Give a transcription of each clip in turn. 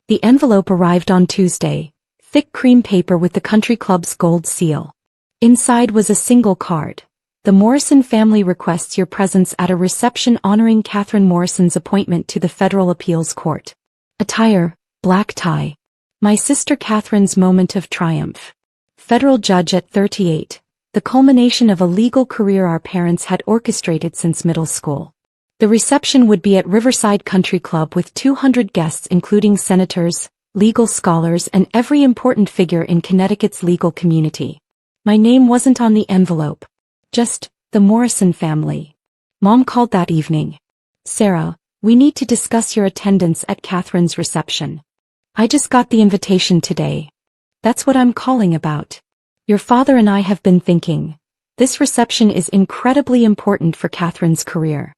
The envelope arrived on Tuesday, thick cream paper with the country club's gold seal. Inside was a single card. The Morrison family requests your presence at a reception honoring Katherine Morrison's appointment to the Federal Appeals Court. Attire, black tie. My sister Katherine's moment of triumph. Federal judge at 38. The culmination of a legal career our parents had orchestrated since middle school. The reception would be at Riverside Country Club with 200 guests including senators, legal scholars and every important figure in Connecticut's legal community. My name wasn't on the envelope. Just, the Morrison family. Mom called that evening. Sarah, we need to discuss your attendance at Katherine's reception. I just got the invitation today. That's what I'm calling about. Your father and I have been thinking. This reception is incredibly important for Katherine's career.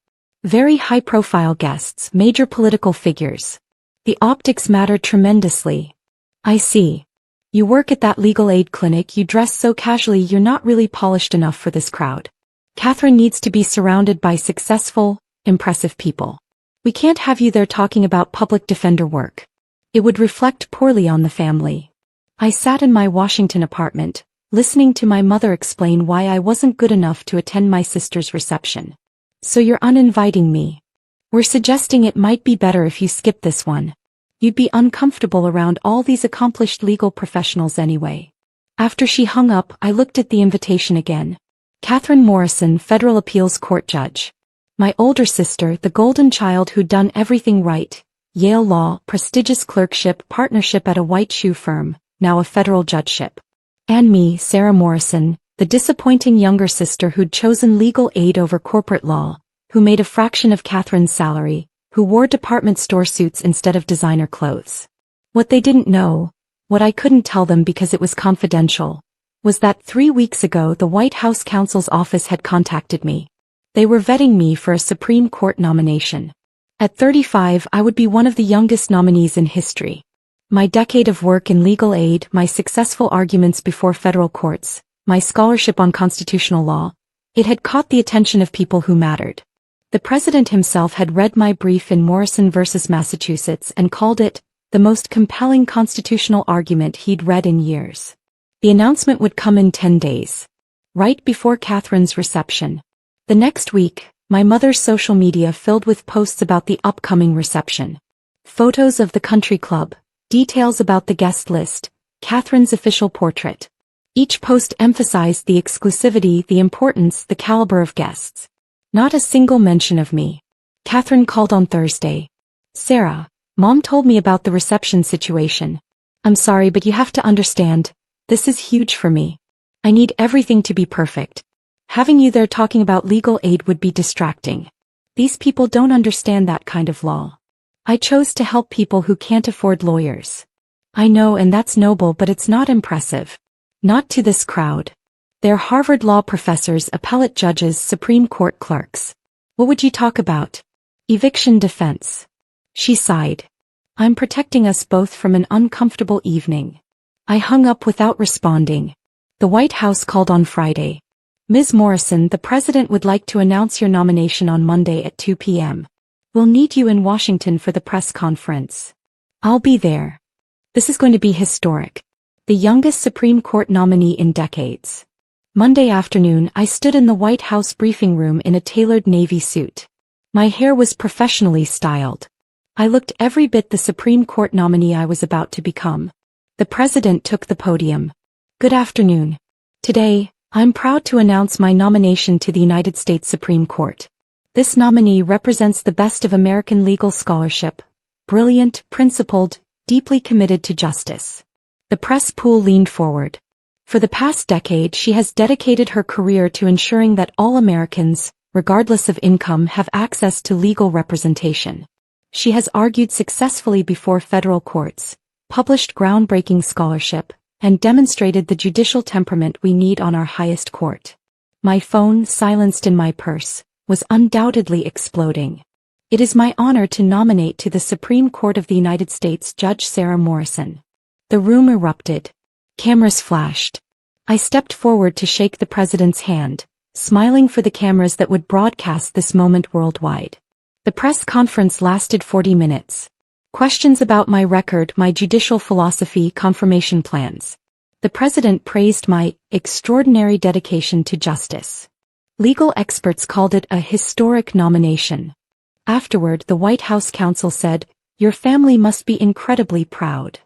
Very high-profile guests, major political figures. The optics matter tremendously. I see. You work at that legal aid clinic, you dress so casually you're not really polished enough for this crowd. Katherine needs to be surrounded by successful, impressive people. We can't have you there talking about public defender work. It would reflect poorly on the family. I sat in my Washington apartment, listening to my mother explain why I wasn't good enough to attend my sister's reception. So you're uninviting me. We're suggesting it might be better if you skip this one. You'd be uncomfortable around all these accomplished legal professionals anyway. After she hung up, I looked at the invitation again. Katherine Morrison, Federal Appeals Court Judge. My older sister, the golden child who'd done everything right. Yale Law, prestigious clerkship, partnership at a white shoe firm, now a federal judgeship. And me, Sarah Morrison, the disappointing younger sister who'd chosen legal aid over corporate law, who made a fraction of Katherine's salary, who wore department store suits instead of designer clothes. What they didn't know, what I couldn't tell them because it was confidential, was that 3 weeks ago the White House counsel's office had contacted me. They were vetting me for a Supreme Court nomination. At 35, I would be one of the youngest nominees in history. My decade of work in legal aid, my successful arguments before federal courts, my scholarship on constitutional law, it had caught the attention of people who mattered. The president himself had read my brief in Morrison v. Massachusetts and called it the most compelling constitutional argument he'd read in years. The announcement would come in 10 days. Right before Katherine's reception. The next week, my mother's social media filled with posts about the upcoming reception. Photos of the country club, details about the guest list, Katherine's official portrait. Each post emphasized the exclusivity, the importance, the caliber of guests. Not a single mention of me. Katherine called on Thursday. Sarah, Mom told me about the reception situation. I'm sorry, but you have to understand, this is huge for me. I need everything to be perfect. Having you there talking about legal aid would be distracting. These people don't understand that kind of law. I chose to help people who can't afford lawyers. I know, and that's noble, but it's not impressive. Not to this crowd. They're Harvard law professors, appellate judges, Supreme Court clerks. What would you talk about? Eviction defense. She sighed. I'm protecting us both from an uncomfortable evening. I hung up without responding. The White House called on Friday. Ms. Morrison, the president would like to announce your nomination on Monday at 2 p.m. We'll need you in Washington for the press conference. I'll be there. This is going to be historic. The youngest Supreme Court nominee in decades. Monday afternoon, I stood in the White House briefing room in a tailored navy suit. My hair was professionally styled. I looked every bit the Supreme Court nominee I was about to become. The president took the podium. Good afternoon. Today, I'm proud to announce my nomination to the United States Supreme Court. This nominee represents the best of American legal scholarship. Brilliant, principled, deeply committed to justice. The press pool leaned forward. For the past decade, she has dedicated her career to ensuring that all Americans, regardless of income, have access to legal representation. She has argued successfully before federal courts, published groundbreaking scholarship, and demonstrated the judicial temperament we need on our highest court. My phone, silenced in my purse, was undoubtedly exploding. It is my honor to nominate to the Supreme Court of the United States Judge Sarah Morrison. The room erupted. Cameras flashed. I stepped forward to shake the president's hand, smiling for the cameras that would broadcast this moment worldwide. The press conference lasted 40 minutes. Questions about my record, my judicial philosophy, confirmation plans. The president praised my extraordinary dedication to justice. Legal experts called it a historic nomination. Afterward, the White House counsel said, "Your family must be incredibly proud."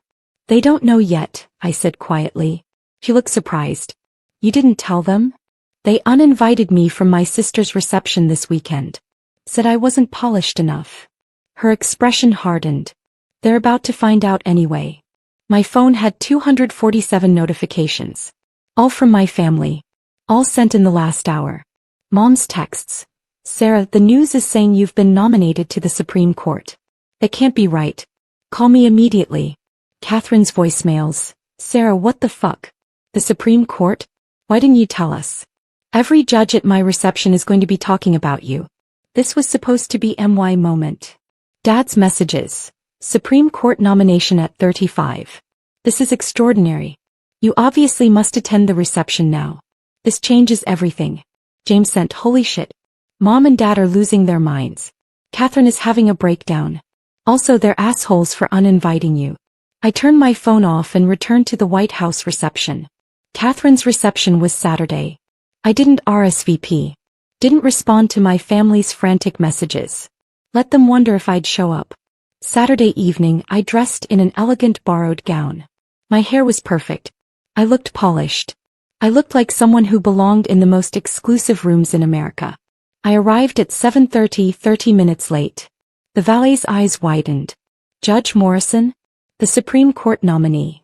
"They don't know yet," I said quietly. She looked surprised. "You didn't tell them?" "They uninvited me from my sister's reception this weekend. Said I wasn't polished enough." Her expression hardened. "They're about to find out anyway." My phone had 247 notifications. All from my family. All sent in the last hour. Mom's texts. "Sarah, the news is saying you've been nominated to the Supreme Court. That can't be right. Call me immediately." Katherine's voicemails. "Sarah, what the fuck? The Supreme Court? Why didn't you tell us? Every judge at my reception is going to be talking about you. This was supposed to be my moment." Dad's messages. "Supreme Court nomination at 35. This is extraordinary. You obviously must attend the reception now. This changes everything." James sent, "Holy shit. Mom and Dad are losing their minds. Katherine is having a breakdown. Also, they're assholes for uninviting you." I turned my phone off and returned to the White House reception. Katherine's reception was Saturday. I didn't RSVP. Didn't respond to my family's frantic messages. Let them wonder if I'd show up. Saturday evening, I dressed in an elegant borrowed gown. My hair was perfect. I looked polished. I looked like someone who belonged in the most exclusive rooms in America. I arrived at 7:30, 30 minutes late. The valet's eyes widened. "Judge Morrison? The Supreme Court nominee."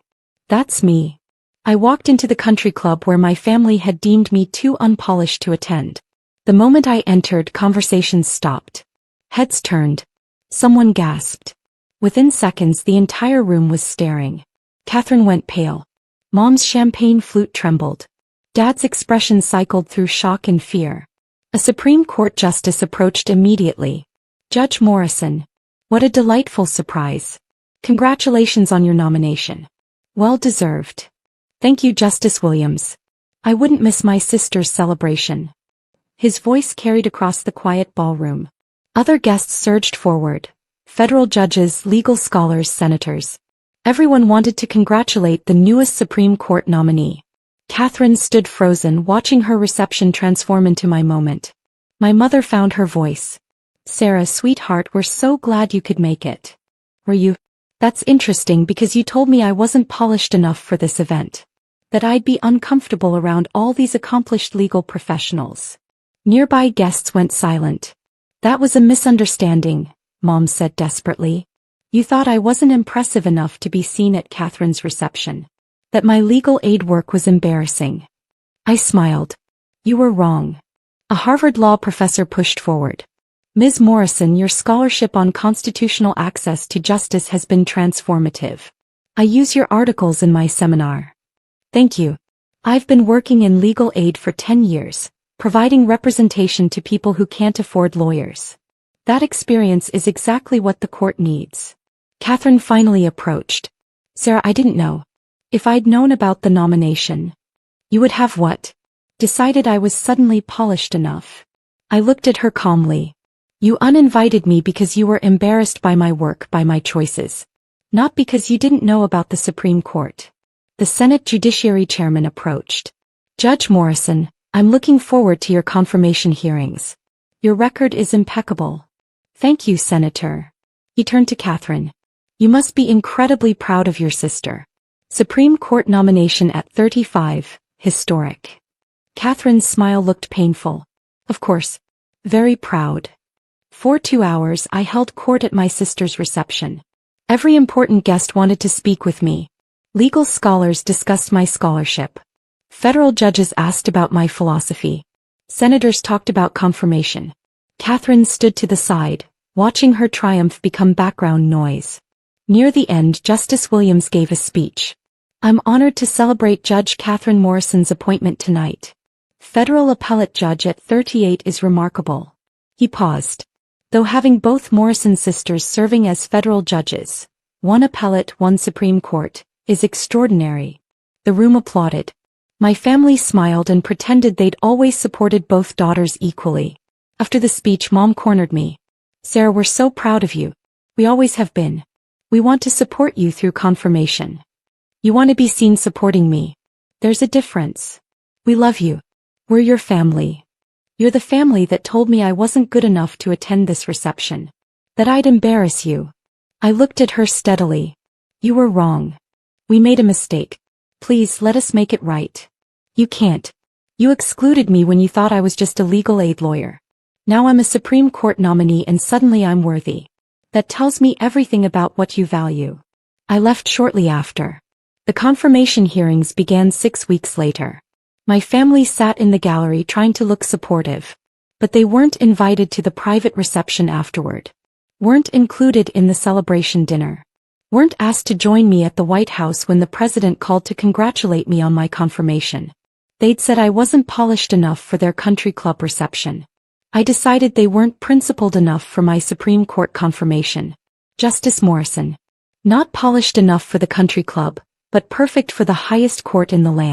"That's me." I walked into the country club where my family had deemed me too unpolished to attend. The moment I entered, conversations stopped. Heads turned. Someone gasped. Within seconds, the entire room was staring. Katherine went pale. Mom's champagne flute trembled. Dad's expression cycled through shock and fear. A Supreme Court justice approached immediately. "Judge Morrison. What a delightful surprise. Congratulations on your nomination. Well deserved." "Thank you, Justice Williams. I wouldn't miss my sister's celebration." His voice carried across the quiet ballroom. Other guests surged forward. Federal judges, legal scholars, senators. Everyone wanted to congratulate the newest Supreme Court nominee. Katherine stood frozen, watching her reception transform into my moment. My mother found her voice. "Sarah, sweetheart, we're so glad you could make it." "Were you?" "That's interesting because you told me I wasn't polished enough for this event. That I'd be uncomfortable around all these accomplished legal professionals." Nearby guests went silent. "That was a misunderstanding," Mom said desperately. "You thought I wasn't impressive enough to be seen at Katherine's reception. That my legal aid work was embarrassing." I smiled. "You were wrong." A Harvard law professor pushed forward. "Ms. Morrison, your scholarship on constitutional access to justice has been transformative. I use your articles in my seminar." "Thank you. I've been working in legal aid for 10 years, providing representation to people who can't afford lawyers. That experience is exactly what the court needs." Katherine finally approached. "Sarah, I didn't know. If I'd known about the nomination." "You would have what?" "Decided I was suddenly polished enough." I looked at her calmly. "You uninvited me because you were embarrassed by my work, by my choices. Not because you didn't know about the Supreme Court." The Senate Judiciary Chairman approached. "Judge Morrison, I'm looking forward to your confirmation hearings. Your record is impeccable." "Thank you, Senator." He turned to Katherine. "You must be incredibly proud of your sister. Supreme Court nomination at 35, historic." Katherine's smile looked painful. "Of course. Very proud." For 2 hours I held court at my sister's reception. Every important guest wanted to speak with me. Legal scholars discussed my scholarship. Federal judges asked about my philosophy. Senators talked about confirmation. Katherine stood to the side, watching her triumph become background noise. Near the end, Justice Williams gave a speech. "I'm honored to celebrate Judge Katherine Morrison's appointment tonight. Federal appellate judge at 38 is remarkable." He paused. "Though having both Morrison sisters serving as federal judges, one appellate, one Supreme Court, is extraordinary." The room applauded. My family smiled and pretended they'd always supported both daughters equally. After the speech, Mom cornered me. "Sarah, we're so proud of you. We always have been." We want to support you through confirmation. You want to be seen supporting me. There's a difference. We love you. We're your family. You're the family that told me I wasn't good enough to attend this reception. That I'd embarrass you. I looked at her steadily. You were wrong. We made a mistake. Please let us make it right. You can't. You excluded me when you thought I was just a legal aid lawyer. Now I'm a Supreme Court nominee and suddenly I'm worthy. That tells me everything about what you value. I left shortly after. The confirmation hearings began 6 weeks later. My family sat in the gallery trying to look supportive. But they weren't invited to the private reception afterward. Weren't included in the celebration dinner. Weren't asked to join me at the White House when the president called to congratulate me on my confirmation. They'd said I wasn't polished enough for their country club reception. I decided they weren't principled enough for my Supreme Court confirmation. Justice Morrison. Not polished enough for the country club, but perfect for the highest court in the land.